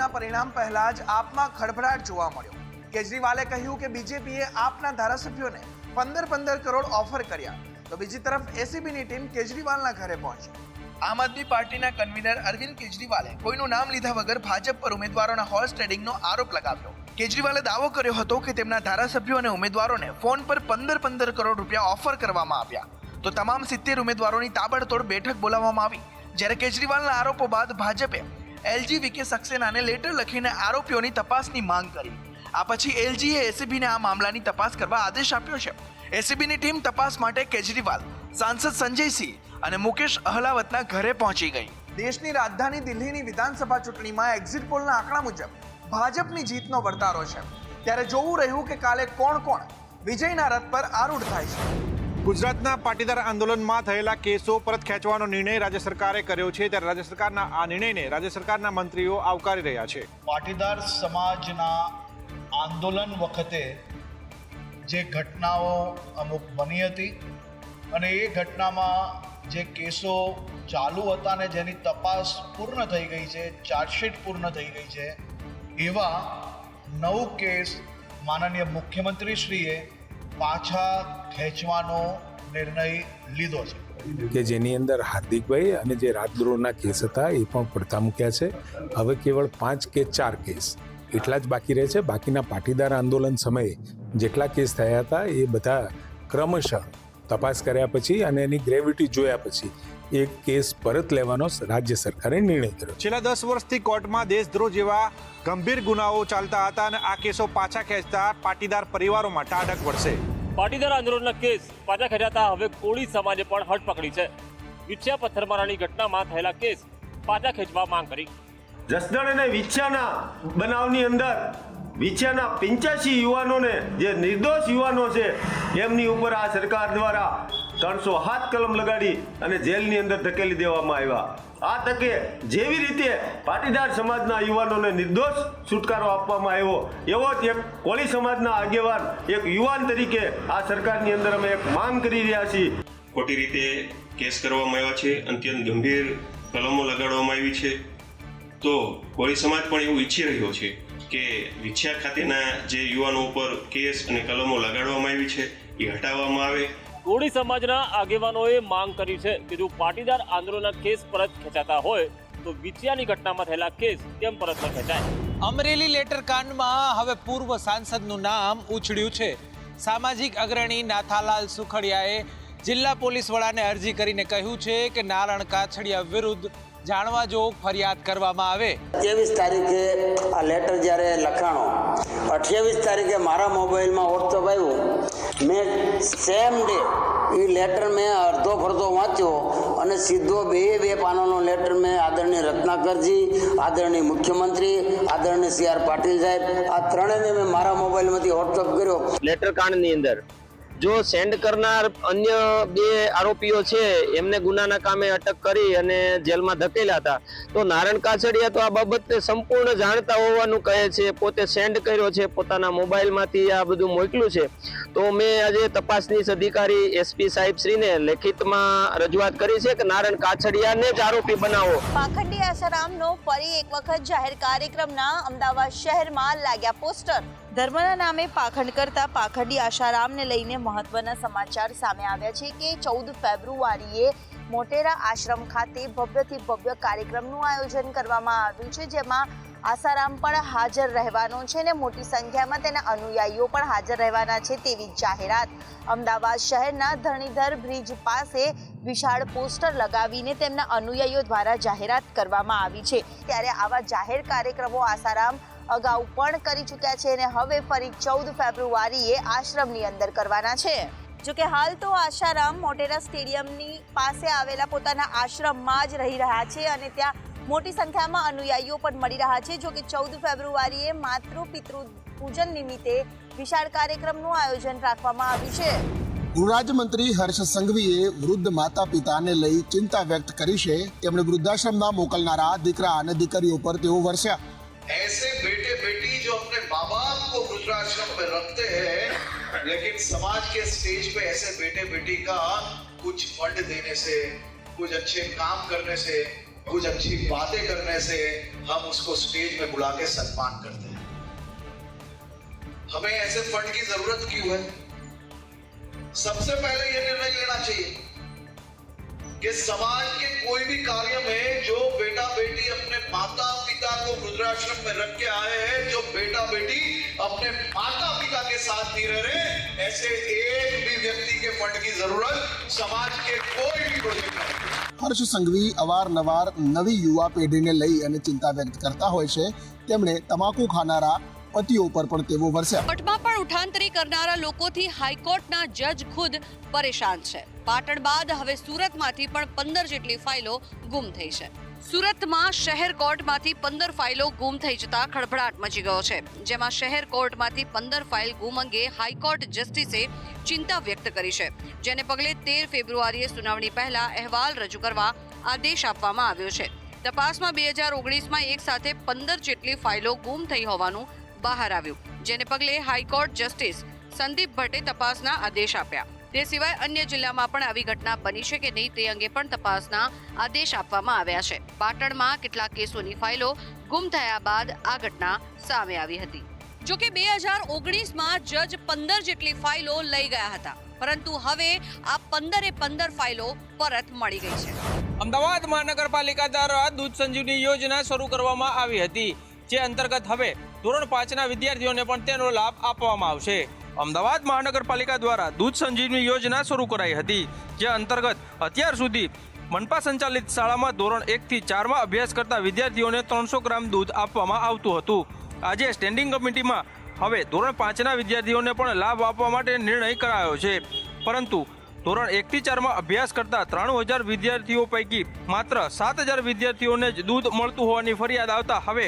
પોલિંગના પરિણામ પહેલા જ આપમાં ખળભળાટ જોવા મળ્યો. કેજરીવાલે કહ્યું કે બીજેપીએ આપના ધારાસભ્યોને 15 કરોડ ઓફર કર્યા, તો બીજી તરફ એસીબીની ટીમ કેજરીવાલના ઘરે પહોંચી. આમ આદમી પાર્ટીના કન્વીનર અરવિંદ કેજરીવાલે કોઈનું નામ લીધા વગર ભાજપ પર ઉમેદવારોના હોર્સ ટ્રેડિંગનો આરોપ લગાવ્યો. કેજરીવાલે દાવો કર્યો હતો કે તેમના ધારાસભ્યો અને ઉમેદવારોને ફોન પર 15 કરોડ રૂપિયા ઓફર કરવામાં આવ્યા, તો તમામ 70 ઉમેદવારોની તાબડતોડ બેઠક બોલાવવામાં આવી. જ્યારે કેજરીવાલના આરોપો બાદ ભાજપે એલજી વીકે સક્સેનાને લેટર લખીને આરોપીઓની તપાસની માંગ કરી. આ પછી એલજીએ એસીબીને આ મામલાની તપાસ કરવા આદેશ આપ્યો છે. એસીબીની ટીમ તપાસ માટે કેજરીવાલ, સાંસદ સંજયસિંહ અને મુકેશ અહલાવતના ઘરે પહોંચી ગઈ. દેશની રાજધાની દિલ્હીની વિધાનસભા ચૂંટણીમાં એક્ઝિટ પોલના આંકડા મુજબ ભાજપની જીતનો વર્તારો છે. ત્યારે જોવું રહ્યું કે કાલે કોણ વિજયના રથ પર આરૂઢ થાય છે. ગુજરાતના પાટીદાર આંદોલનમાં થયેલા કેસો પરત ખેંચવાનો નિર્ણય રાજ્ય સરકારે કર્યો છે. ત્યારે રાજ્ય સરકારના આ નિર્ણયને રાજ્ય સરકારના મંત્રીઓ આવકારી રહ્યા છે. પાટીદાર સમાજના આંદોલન વખતે જે ઘટનાઓ અમુક બની હતી અને એ ઘટનામાં જે કેસો ચાલુ હતા ને જેની તપાસ પૂર્ણ થઈ ગઈ છે, ચાર્જશીટ પૂર્ણ થઈ ગઈ છે, એવા 9 કેસ માનનીય મુખ્યમંત્રીશ્રીએ પાછા ખેંચવાનો નિર્ણય લીધો છે. કે જેની અંદર હાર્દિકભાઈ અને જે રાજદ્રોહના કેસ હતા એ પણ પડતા મૂક્યા છે. હવે કેવળ 5 કે 4 કેસ એટલા જ બાકી રહે છે. બાકીના પાટીદાર આંદોલન સમયે જેટલા કેસ થયા હતા એ બધા ક્રમશઃ તપાસ કર્યા પછી અને એની ગ્રેવિટી જોયા પછી એક કેસ પરત લેવાનો રાજ્ય સરકારે નિર્ણય કર્યો. છેલ્લા 10 વર્ષથી કોર્ટમાં દેશદ્રોહ જેવા ગંભીર ગુનાઓ ચાલતા હતા અને આ કેસો પાછા ખેંચતા પાટીદાર પરિવારોમાં ટાઢક વળશે. પાટીદાર આંદોલનના કેસ પાછા ખેંચાતા હવે કોળી સમાજે પણ હટ પકડી છે. વિછિયા પથ્થરમારાની ઘટનામાં થયેલા કેસ પાછા ખેંચવા માંગ કરી. જસદણ અને વિછિયાના બનાવની અંદર વિછિયાના 85 યુવાનોને જે નિર્દોષ યુવાનો છે એમની ઉપર આ સરકાર દ્વારા 307 કલમ લગાડી અને જેલની અંદર ધકેલી દેવામાં આવ્યા. આ તકે જેવી રીતે પાટીદાર સમાજના યુવાનોને નિર્દોષ છુટકારો આપવામાં આવ્યો, એવો જ એક કોળી સમાજના આગેવાન, એક યુવાન તરીકે આ સરકારની અંદર અમે એક માંગ કરી રહ્યા છીએ. ખોટી રીતે કેસ કરવામાં આવ્યા છે, અત્યંત ગંભીર કલમો લગાડવામાં આવી છે. તો કોળી સમાજ પણ એવું ઈચ્છી રહ્યો છે કે વિછિયા ખાતેના જે યુવાનો ઉપર કેસ અને કલમો લગાડવામાં આવી છે એ હટાવવામાં આવે. કોળી સમાજના આગેવાનોએ માંગ કરી છે કે જો પાટીદાર આંદોલનના કેસ પરત ખેંચાતા હોય તો વિછિયાની ઘટનામાં થયેલા કેસ કેમ પરત ન ખેંચાય. અમરેલી લેટર કાંડમાં હવે પૂર્વ સાંસદનું નામ ઉછળ્યું છે. સામાજિક અગ્રણી નાથાલાલ સુખડિયાએ જિલ્લા પોલીસ વડાને અરજી કરીને કહ્યું છે કે નારણ કાછડિયા વિરુદ્ધ જાણવા જોગ ફરિયાદ કરવામાં આવે. 23 તારીખે આ લેટર જ્યારે લખાણો, 28 તારીખે મારા મોબાઈલમાં વોટ્સઅપ આવ્યું. મેં સેમ ડે એ લેટર મેં અડધો ફરતો વાંચ્યો અને સીધો બે પાનાનો લેટર મેં આદરણીય રત્નાકરજી, આદરણીય મુખ્યમંત્રી, આદરણીય CR પાટીલ સાહેબ, આ ત્રણેયને મેં મારા મોબાઈલમાંથી વોટ્સઅપ કર્યો. લેટર કાંડની અંદર જો સેન્ડ કરનાર અન્ય 2 આરોપીઓ છે એમને ગુનાના કામે અટક કરી અને જેલમાં ધકેલા હતા, તો નારણ કાછડિયા તો આ બાબતે સંપૂર્ણ જાણતા હોવાનું કહે છે. પોતે સેન્ડ કર્યો છે, પોતાના મોબાઈલમાંથી આ બધું મોકલ્યું છે. તો મેં આજે તપાસનીશ અધિકારી SP સાહેબ શ્રીને લેખિતમાં રજૂઆત કરી છે કે નારણ કાછડિયાને જ આરોપી બનાવો. પાખંડી આસારામનો ફરી એક વખત જાહેર કાર્યક્રમના અમદાવાદ શહેરમાં લાગ્યા પોસ્ટર. ધર્મના નામે પાખંડ કરતા પાખંડી આસારામને લઈને મહત્વના સમાચાર સામે આવ્યા છે કે 14 ફેબ્રુઆરીએ મોટેરા આશ્રમ ખાતે ભવ્યથી ભવ્ય કાર્યક્રમનું આયોજન કરવામાં આવ્યું છે, જેમાં આસારામ પણ હાજર રહેવાનો છે અને મોટી સંખ્યામાં તેના અનુયાયીઓ પણ હાજર રહેવાના છે તેવી જાહેરાત અમદાવાદ શહેરના ધરણીધર બ્રિજ પાસે વિશાળ પોસ્ટર લગાવીને તેમના અનુયાયીઓ દ્વારા જાહેરાત કરવામાં આવી છે. ત્યારે આવા જાહેર કાર્યક્રમો આસારામ અગાઉ પણ કરી ચૂક્યા છે અને હવે ફરી 14 ફેબ્રુઆરીએ આશ્રમની અંદર કરવાના છે. જોકે હાલ તો આસારામ મોટેરા સ્ટેડિયમની પાસે આવેલા પોતાના આશ્રમમાં જ રહી રહ્યા છે અને ત્યાં મોટી સંખ્યામાં અનુયાયીઓ પણ મળી રહ્યા છે. જોકે 14 ફેબ્રુઆરીએ માતૃ પિતૃ પૂજન નિમિત્તે વિશાળ કાર્યક્રમનું આયોજન રાખવામાં આવ્યું છે. ગૃહરાજ્યમંત્રી હર્ષ સંઘવીએ વૃદ્ધ માતા પિતાને લઈ ચિંતા વ્યક્ત કરી છે. તેમણે વૃદ્ધાશ્રમમાં મોકલનારા દીકરા અને દીકરીઓ પર તેઓ વરસ્યા. ऐसे बेटे बेटी जो अपने माँ बाप को वृद्धाश्रम में रखते हैं, लेकिन समाज के स्टेज पे ऐसे बेटे बेटी का कुछ फंड देने से, कुछ अच्छे काम करने से, कुछ अच्छी बातें करने से हम उसको स्टेज में बुला के सम्मान करते हैं। हमें ऐसे फंड की जरूरत क्यों है? सबसे पहले यह निर्णय लेना चाहिए कि समाज के कोई भी कार्य में जो बेटा बेटी अपने माता पिता को वृद्धाश्रम में रख के आए हैं, जो बेटा बेटी अपने माता पिता के साथ नहीं रह रहे, ऐसे एक भी व्यक्ति के फंड की जरूरत समाज के कोई भी प्रोजेक्ट नहीं। હર્ષ સંઘવી અવારનવાર નવી યુવા પેઢીને લઈ અને ચિંતા વ્યક્ત કરતા હોય છે. તેમણે તમાકુ ખાનારા પતિઓ પર પણ તેવો વરસ્યા. કોર્ટમાં પણ ઉઠાંતરી કરનારા લોકોથી હાઈકોર્ટના જજ ખુદ પરેશાન છે. પાટણ બાદ હવે સુરતમાંથી પણ 15 જેટલી ફાઇલો ગુમ થઈ છે. સુરતમાં શહેર કોર્ટમાંથી 15 ફાઇલો ગુમ થઈ જતા ખળભળાટ મચી ગયો છે. જેમાં શહેર કોર્ટમાંથી 15 ફાઇલ ગુમ અંગે હાઈકોર્ટ જસ્ટિસે ચિંતા વ્યક્ત કરી છે. જેને પગલે 13 ફેબ્રુઆરીએ સુનાવણી પહેલા અહેવાલ રજૂ કરવા આદેશ આપવામાં આવ્યો છે. તપાસમાં 2019માં એક સાથે 15 જેટલી ફાઇલો ગુમ થઈ હોવાનું બહાર આવ્યું. જેને પગલે હાઈકોર્ટ જસ્ટિસ સંદીપ ભટ્ટે તપાસના આદેશ આપ્યા. તે સિવાય અન્ય જિલ્લામાં પણ આવી ઘટના બની છે કે નહીં તે અંગે પણ તપાસના આદેશ આપવામાં આવ્યા છે. પાટણમાં કેટલાક કેસોની ફાઇલો ગુમ થયા બાદ આ ઘટના સામે આવી હતી. જો કે 2019માં જજ 15 જેટલી ફાઇલો લઈ ગયા હતા, પરંતુ હવે આ 15 ફાઇલો પરત મળી ગઈ છે. અમદાવાદ મહાનગરપાલિકા દ્વારા દૂધ સંજીવની યોજના શરૂ કરવામાં આવી હતી, જે અંતર્ગત હવે ધોરણ 5ના વિદ્યાર્થીઓને પણ તેનો લાભ આપવામાં આવશે. અમદાવાદ મહાનગરપાલિકા દ્વારા દૂધ સંજીવની યોજના શરૂ કરાઈ હતી, જે અંતર્ગત અત્યાર સુધી મનપા સંચાલિત શાળામાં ધોરણ 1 થી 4માં અભ્યાસ કરતા વિદ્યાર્થીઓને 300 ગ્રામ દૂધ આપવામાં આવતું હતું. આજે સ્ટેન્ડિંગ કમિટીમાં હવે ધોરણ 5ના વિદ્યાર્થીઓને પણ લાભ આપવા માટે નિર્ણય કરાયો છે. પરંતુ ધોરણ 1 થી 4માં અભ્યાસ કરતા 3000 વિદ્યાર્થીઓ પૈકી માત્ર 7000 વિદ્યાર્થીઓને જ દૂધ મળતું હોવાની ફરિયાદ આવતા હવે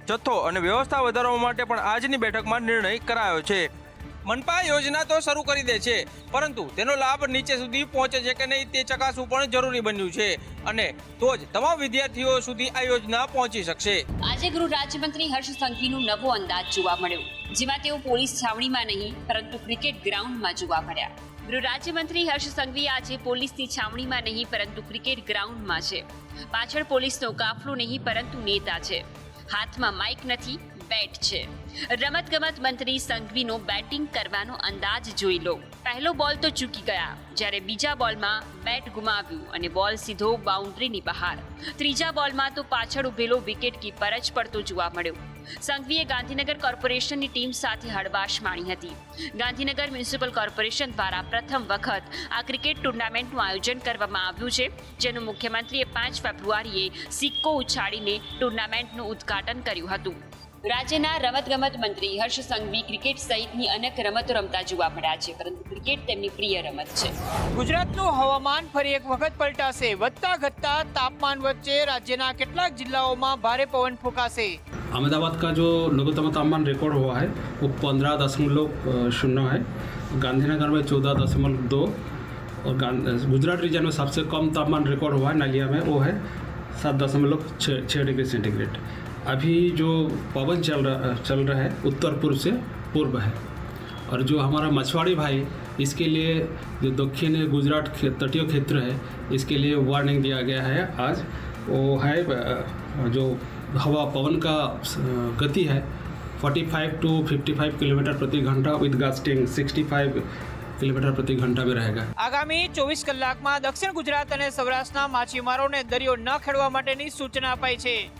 જથ્થો અને વ્યવસ્થા વધારવા માટે પણ આજની બેઠકમાં નિર્ણય કરાયો છે. મનપા યોજના તો શરૂ કરી દે છે, પરંતુ તેનો લાભ નીચે સુધી પહોંચે છે કે નહીં તે ચકાસવું પણ જરૂરી બન્યું છે, અને તો જ તમામ વિદ્યાર્થીઓ સુધી આ યોજના પહોંચી શકશે. આજે ગૃહ રાજ્યમંત્રી હર્ષ સંઘવીનો નવો અંદાજ જોવા મળ્યો, જેમાં તેઓ પોલીસ છાવણીમાં નહીં પરંતુ ક્રિકેટ ગ્રાઉન્ડમાં જોવા મળ્યા. ગૃહ રાજ્યમંત્રી હર્ષ સંઘવી આજે પોલીસની છાવણીમાં નહીં પરંતુ ક્રિકેટ ગ્રાઉન્ડમાં છે. પાછળ પોલીસનો કાફલો નહીં પરંતુ નેતા છે. હાથમાં માઇક નથી, બેટ છે. રમતગમત મંત્રી સંઘવીનો બેટિંગ કરવાનો અંદાજ જોઈ લો. પહેલો બોલ તો ચૂકી ગયા, જ્યારે બીજા બોલમાં બેટ ગુમાવ્યું અને બોલ સીધો બાઉન્ડ્રીની બહાર. ત્રીજા બોલમાં તો પાછળ ઉભેલો વિકેટ કીપર જ પડતો જોવા મળ્યો. સંઘવીએ ગાંધીનગર કોર્પોરેશનની ટીમ સાથે હળવાશ માણી હતી. ગાંધીનગર મ્યુનિસિપલ કોર્પોરેશન દ્વારા પ્રથમ વખત આ ક્રિકેટ ટુર્નામેન્ટનું આયોજન કરવામાં આવ્યું છે, જેનું મુખ્યમંત્રીએ 5 ફેબ્રુઆરીએ સિક્કો ઉછાળીને ટુર્નામેન્ટનું ઉદ્ઘાટન કર્યું હતું. રાજ્યના રમતગમત મંત્રી હર્ષ સંઘવી ક્રિકેટ સહિતની અનેક રમતો રમતા જોવા મળ્યા છે, પરંતુ ક્રિકેટ તેમની પ્રિય રમત છે. ગુજરાતનું હવામાન ફરી એક વખત પલટાશે. વધતા ઘટતા તાપમાન વચ્ચે રાજ્યના કેટલાક જિલ્લાઓમાં ભારે પવન ફૂંકાશે. अहमदाबाद का जो लघुत्तम तापमान रिकॉर्ड हुआ है वो 15.0 है. गांधीनगर में 14.2 और गुजरात रीजन में सबसे कम तापमान रिकॉर्ड हुआ है नलिया में, वो है 7.6 डिग्री सेंटीग्रेड. अभी जो पवन चल रहा है उत्तर पूर्व से पूर्व है, और जो हमारा मछुआरी भाई इसके लिए जो दक्षिण गुजरात तटीय क्षेत्र है इसके लिए वार्निंग दिया गया है. आज वो है जो हवा पवन का गति है 45 to 55 किलोमीटर प्रति घंटा विद गस्टिंग 65 किलोमीटर प्रति घंटा में रहेगा. આગામી 24 કલાકમાં દક્ષિણ ગુજરાત અને સૌરાષ્ટ્રના માછીમારોને દરિયો ન ખેડવા માટેની સૂચના અપાઈ છે.